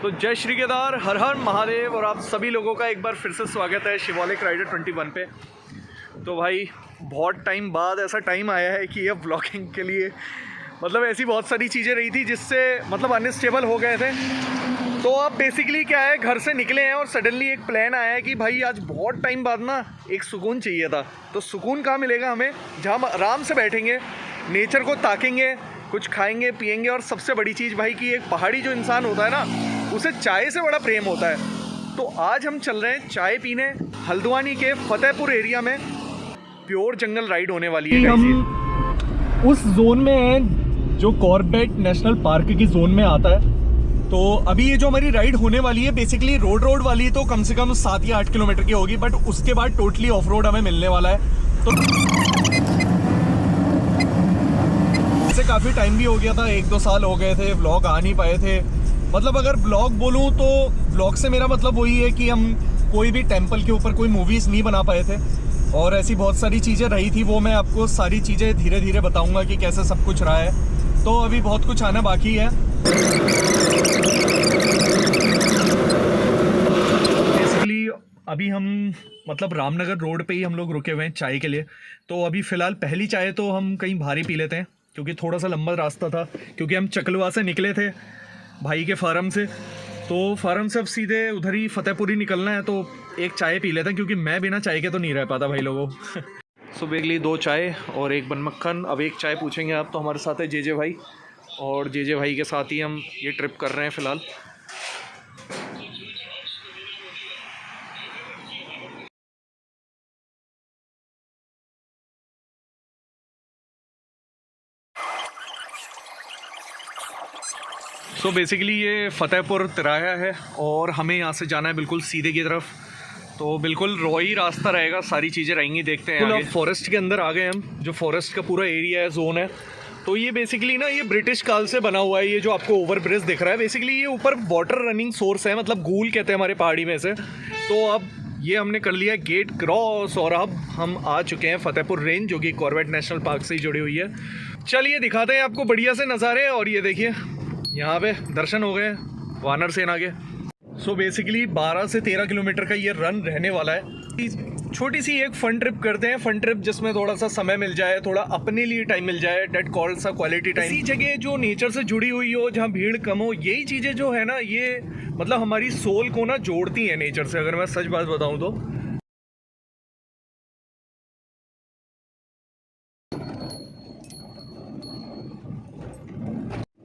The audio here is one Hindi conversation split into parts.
तो जय श्री केदार, हर हर महादेव। और आप सभी लोगों का एक बार फिर से स्वागत है शिवालिक राइडर 21 पे। तो भाई बहुत टाइम बाद ऐसा टाइम आया है कि अब ब्लॉगिंग के लिए मतलब ऐसी बहुत सारी चीज़ें रही थी जिससे मतलब अनस्टेबल हो गए थे। तो अब बेसिकली क्या है, घर से निकले हैं और सडनली एक प्लान आया है कि भाई आज बहुत टाइम बाद ना एक सुकून चाहिए था। तो सुकून कहाँ मिलेगा हमें, जहाँ हम आराम से बैठेंगे, नेचर को ताकेंगे, कुछ खाएंगे पिएंगे। और सबसे बड़ी चीज़ भाई कि एक पहाड़ी जो इंसान होता है ना, उसे चाय से बड़ा प्रेम होता है। तो आज हम चल रहे हैं चाय पीने हल्द्वानी के फतेहपुर एरिया में। प्योर जंगल राइड होने वाली है। हम उस जोन में हैं जो कॉर्बेट नेशनल पार्क की जोन में आता है। तो अभी ये जो हमारी राइड होने वाली है बेसिकली रोड वाली, तो कम से कम 7 या 8 किलोमीटर की होगी। बट उसके बाद टोटली ऑफ रोड हमें मिलने वाला है। तो इससे काफ़ी टाइम भी हो गया था, 1-2 साल हो गए थे, व्लॉग आ नहीं पाए थे। मतलब अगर ब्लॉग बोलूँ तो ब्लॉग से मेरा मतलब वही है कि हम कोई भी टेम्पल के ऊपर कोई मूवीज़ नहीं बना पाए थे। और ऐसी बहुत सारी चीज़ें रही थी, वो मैं आपको सारी चीज़ें धीरे धीरे बताऊंगा कि कैसे सब कुछ रहा है। तो अभी बहुत कुछ आना बाकी है। बेसिकली अभी हम मतलब रामनगर रोड पे ही हम लोग रुके हुए हैं चाय के लिए। तो अभी फ़िलहाल पहली चाय तो हम कहीं भारी पी लेते हैं, क्योंकि थोड़ा सा लंबा रास्ता था। क्योंकि हम चकलवा से निकले थे भाई के फार्म से, तो फार्म से अब सीधे उधर ही फतेहपुरी निकलना है। तो एक चाय पी लेते हैं, क्योंकि मैं बिना चाय के तो नहीं रह पाता भाई लोगों। सो बेसिकली 2 चाय और 1 बन मक्खन। अब एक चाय पूछेंगे आप। तो हमारे साथ है जे भाई, और जे भाई के साथ ही हम ये ट्रिप कर रहे हैं फ़िलहाल। सो बेसिकली ये फतेहपुर तिराया है और हमें यहाँ से जाना है बिल्कुल सीधे की तरफ। तो बिल्कुल रॉई रास्ता रहेगा, सारी चीज़ें रहेंगी, देखते हैं आगे। फॉरेस्ट के अंदर आ गए हम, जो फॉरेस्ट का पूरा एरिया है, जोन है। तो ये बेसिकली ना ये ब्रिटिश काल से बना हुआ है। ये जो आपको ओवर ब्रिज दिख रहा है, बेसिकली ये ऊपर वाटर रनिंग सोर्स है, मतलब गूल कहते हैं हमारे पहाड़ी में से। तो अब ये हमने कर लिया गेट क्रॉस और अब हम आ चुके हैं फतेहपुर रेंज, जो कि कॉर्बेट नेशनल पार्क से ही जुड़ी हुई है। चलिए दिखाते हैं आपको बढ़िया से नज़ारे। और ये देखिए यहाँ पे दर्शन हो गए वानर सेना के। सो बेसिकली 12 से 13 किलोमीटर का ये रन रहने वाला है। छोटी सी एक फन ट्रिप करते हैं, फन ट्रिप जिसमें थोड़ा सा समय मिल जाए, थोड़ा अपने लिए टाइम मिल जाए, डेट कॉल्ड सा क्वालिटी टाइम। इसी जगह जो नेचर से जुड़ी हुई हो, जहाँ भीड़ कम हो, यही चीज़ें जो है ना, ये मतलब हमारी सोल को ना जोड़ती हैं नेचर से, अगर मैं सच बात बताऊँ तो।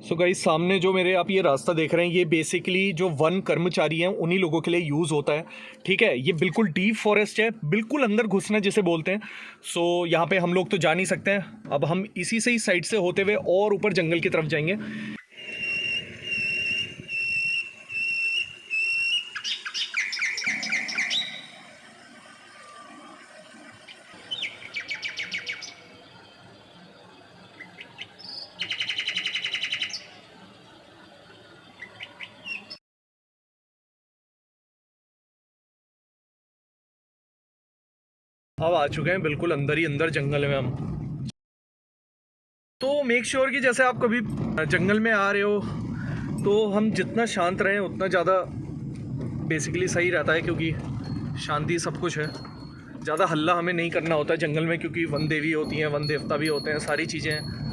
सो गाइस, सामने जो मेरे आप ये रास्ता देख रहे हैं, ये बेसिकली जो वन कर्मचारी हैं उन्हीं लोगों के लिए यूज़ होता है। ठीक है, ये बिल्कुल डीप फॉरेस्ट है, बिल्कुल अंदर घुसना जिसे बोलते हैं। सो यहाँ पे हम लोग तो जा नहीं सकते हैं। अब हम इसी से ही साइड से होते हुए और ऊपर जंगल की तरफ जाएंगे। अब आ चुके हैं बिल्कुल अंदर ही अंदर जंगल में हम। तो मेक श्योर कि जैसे आप कभी जंगल में आ रहे हो, तो हम जितना शांत रहें उतना ज़्यादा बेसिकली सही रहता है, क्योंकि शांति सब कुछ है। ज़्यादा हल्ला हमें नहीं करना होता है जंगल में, क्योंकि वन देवी होती हैं, वन देवता भी होते हैं, सारी चीज़ें हैं।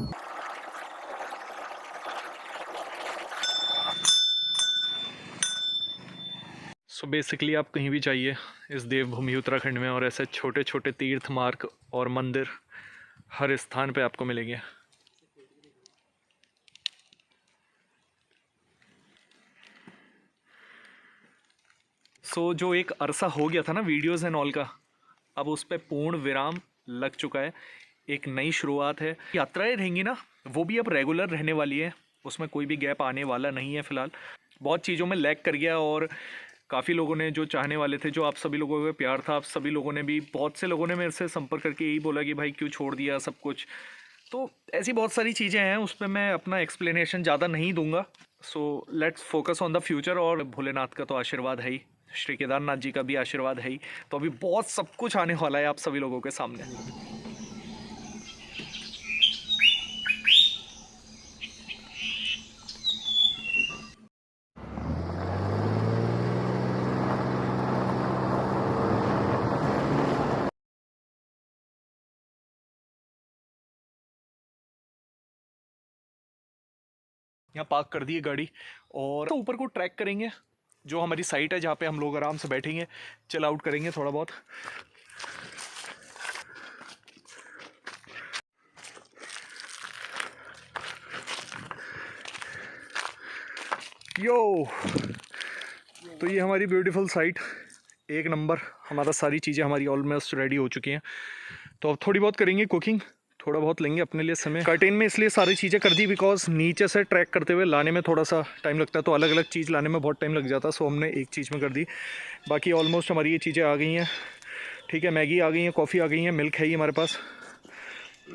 सो बेसिकली आप कहीं भी जाइए इस देवभूमि उत्तराखंड में, और ऐसे छोटे छोटे तीर्थ मार्ग और मंदिर हर स्थान पे आपको मिलेंगे। सो जो एक अरसा हो गया था ना वीडियोस एंड ऑल का, अब उस पर पूर्ण विराम लग चुका है। एक नई शुरुआत है। यात्राएं रहेंगी ना, वो भी अब रेगुलर रहने वाली है, उसमें कोई भी गैप आने वाला नहीं है फ़िलहाल। बहुत चीज़ों में लैग कर गया, और काफ़ी लोगों ने जो चाहने वाले थे, जो आप सभी लोगों का प्यार था, आप सभी लोगों ने भी, बहुत से लोगों ने मेरे से संपर्क करके यही बोला कि भाई क्यों छोड़ दिया सब कुछ। तो ऐसी बहुत सारी चीज़ें हैं, उस पर मैं अपना एक्सप्लेनेशन ज़्यादा नहीं दूंगा। So let's focus on the future. और भोलेनाथ का तो आशीर्वाद है ही, श्री केदारनाथ जी का भी आशीर्वाद है ही। तो अभी बहुत सब कुछ आने वाला है आप सभी लोगों के सामने। यहाँ पार्क कर दी है गाड़ी और तो ऊपर को ट्रैक करेंगे, जो हमारी साइट है जहाँ पे हम लोग आराम से बैठेंगे, चिल आउट करेंगे थोड़ा बहुत। यो, तो ये हमारी ब्यूटीफुल साइट, एक नंबर। हमारा सारी चीज़ें हमारी ऑलमोस्ट रेडी हो चुकी हैं। तो अब थोड़ी बहुत करेंगे कुकिंग, थोड़ा बहुत लेंगे अपने लिए समय। कर्टेन में इसलिए सारी चीज़ें कर दी बिकॉज नीचे से ट्रैक करते हुए लाने में थोड़ा सा टाइम लगता है, तो अलग अलग चीज़ लाने में बहुत टाइम लग जाता है, सो हमने एक चीज़ में कर दी। बाकी ऑलमोस्ट हमारी ये चीज़ें आ गई हैं, ठीक है। मैगी आ गई है, कॉफ़ी आ गई है, मिल्क है ही हमारे पास,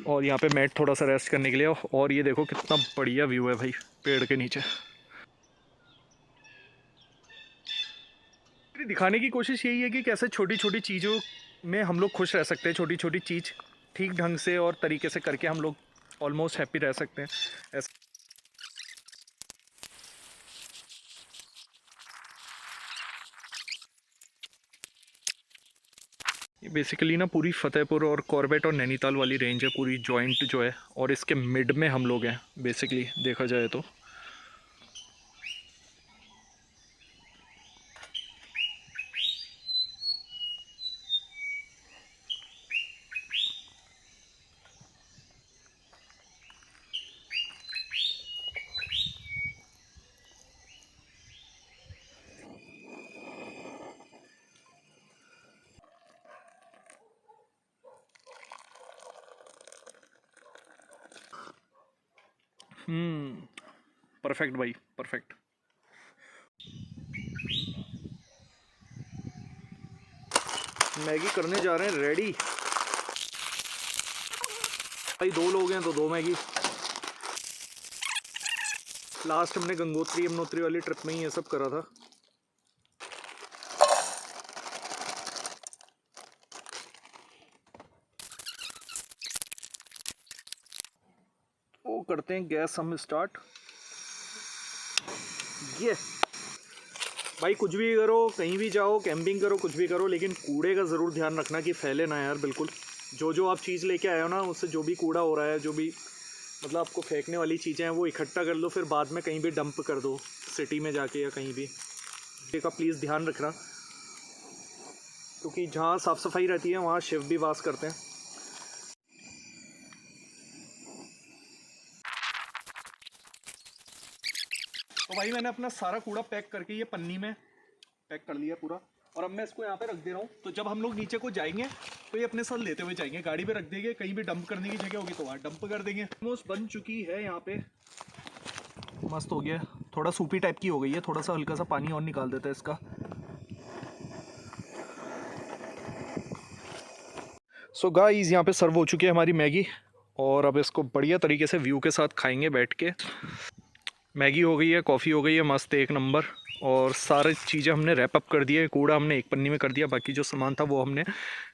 और यहाँ पे मैट थोड़ा सा रेस्ट करने के लिए। और ये देखो कितना बढ़िया व्यू है भाई पेड़ के नीचे। दिखाने की कोशिश यही है कि कैसे छोटी छोटी चीज़ों में हम लोग खुश रह सकते हैं, छोटी छोटी चीज़ ठीक ढंग से और तरीके से करके हम लोग ऑलमोस्ट हैप्पी रह सकते हैं ऐसा। ये बेसिकली ना पूरी फतेहपुर और कॉर्बेट और नैनीताल वाली रेंज है, पूरी जॉइंट जो है, और इसके मिड में हम लोग हैं बेसिकली देखा जाए तो। परफेक्ट भाई, परफेक्ट। मैगी करने जा रहे हैं रेडी भाई, 2 लोग हैं तो 2 मैगी। लास्ट हमने गंगोत्री यमुनोत्री वाली ट्रिप में ही ये सब करा था। वो करते हैं गैस हम स्टार्ट। ये भाई कुछ भी करो, कहीं भी जाओ, कैंपिंग करो, कुछ भी करो, लेकिन कूड़े का ज़रूर ध्यान रखना कि फैले ना यार बिल्कुल। जो आप चीज़ लेके आए हो ना, उससे जो भी कूड़ा हो रहा है, जो भी मतलब आपको फेंकने वाली चीज़ें हैं, वो इकट्ठा कर लो, फिर बाद में कहीं भी डंप कर दो, सिटी में जाके या कहीं भी। इसका प्लीज़ ध्यान रखना, क्योंकि जहाँ साफ़ सफाई रहती है वहाँ शिव भी वास करते हैं। तो भाई मैंने अपना सारा कूड़ा पैक करके ये पन्नी में पैक कर लिया पूरा, और अब मैं इसको यहाँ पे रख दे रहा हूँ। तो जब हम लोग नीचे को जाएंगे तो ये अपने साथ लेते हुए जाएंगे, गाड़ी पे रख देंगे, कहीं भी डंप करने की जगह होगी तो वहाँ डंप कर देंगे। ऑलमोस्ट बन चुकी है यहाँ पे, मस्त हो गया। थोड़ा सूपी टाइप की हो गई है, थोड़ा सा हल्का सा पानी और निकाल देता है इसका। सो गाइस यहाँ पे सर्व हो चुकी है हमारी मैगी, और अब इसको बढ़िया तरीके से व्यू के साथ खाएंगे बैठ के। मैगी हो गई है, कॉफ़ी हो गई है, मस्त एक नंबर। और सारी चीज़ें हमने रैप अप कर दिया है, कूड़ा हमने एक पन्नी में कर दिया, बाकी जो सामान था वो हमने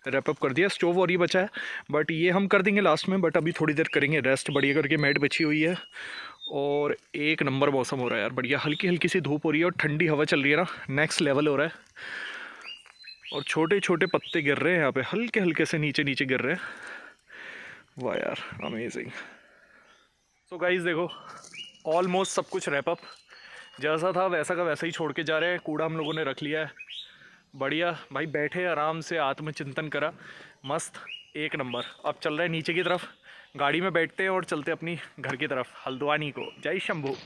रैप अप कर दिया। स्टोव और ही बचा है, बट ये हम कर देंगे लास्ट में। बट अभी थोड़ी देर करेंगे रेस्ट, बढ़िया करके मैट बिछी हुई है, और एक नंबर मौसम हो रहा है यार बढ़िया। हल्की हल्की सी धूप हो रही है और ठंडी हवा चल रही है ना, नेक्स्ट लेवल हो रहा है। और छोटे छोटे पत्ते गिर रहे हैं यहाँ पे, हल्के हल्के से नीचे नीचे गिर रहे हैं। वाह यार अमेजिंग। सो गाइस देखो, ऑलमोस्ट सब कुछ रैप अप, जैसा था वैसा का वैसा ही छोड़ के जा रहे हैं। कूड़ा हम लोगों ने रख लिया है, बढ़िया भाई बैठे आराम से आत्मचिंतन करा, मस्त एक नंबर। अब चल रहे हैं नीचे की तरफ, गाड़ी में बैठते हैं और चलते अपनी घर की तरफ, हल्द्वानी को। जय शंभू।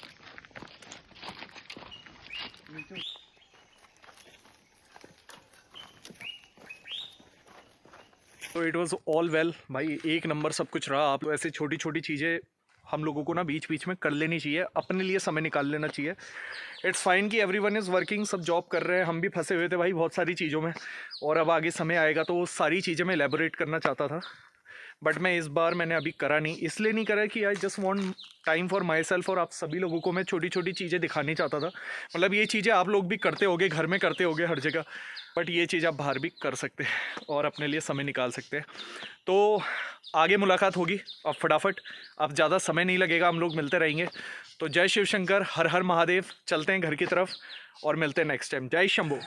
तो इट वॉज़ ऑल वेल भाई, एक नंबर सब कुछ रहा। आप ऐसे छोटी छोटी चीज़ें हम लोगों को ना बीच बीच में कर लेनी चाहिए, अपने लिए समय निकाल लेना चाहिए। इट्स फाइन कि एवरीवन इज़ वर्किंग, सब जॉब कर रहे हैं, हम भी फंसे हुए थे भाई बहुत सारी चीज़ों में, और अब आगे समय आएगा तो वो सारी चीज़ें मैं एलेबोरेट करना चाहता था, बट मैं इस बार मैंने अभी करा नहीं। इसलिए नहीं करा कि I just want time for my self, और आप सभी लोगों को मैं छोटी छोटी चीज़ें दिखानी चाहता था। मतलब ये चीज़ें आप लोग भी करते होगे, घर में करते होगे हर जगह, बट ये चीज़ आप बाहर भी कर सकते हैं और अपने लिए समय निकाल सकते हैं। तो आगे मुलाकात होगी अब फटाफट, अब ज़्यादा समय नहीं लगेगा, हम लोग मिलते रहेंगे। तो जय शिव शंकर, हर हर महादेव। चलते हैं घर की तरफ और मिलते हैं नेक्स्ट टाइम। जय शंभू।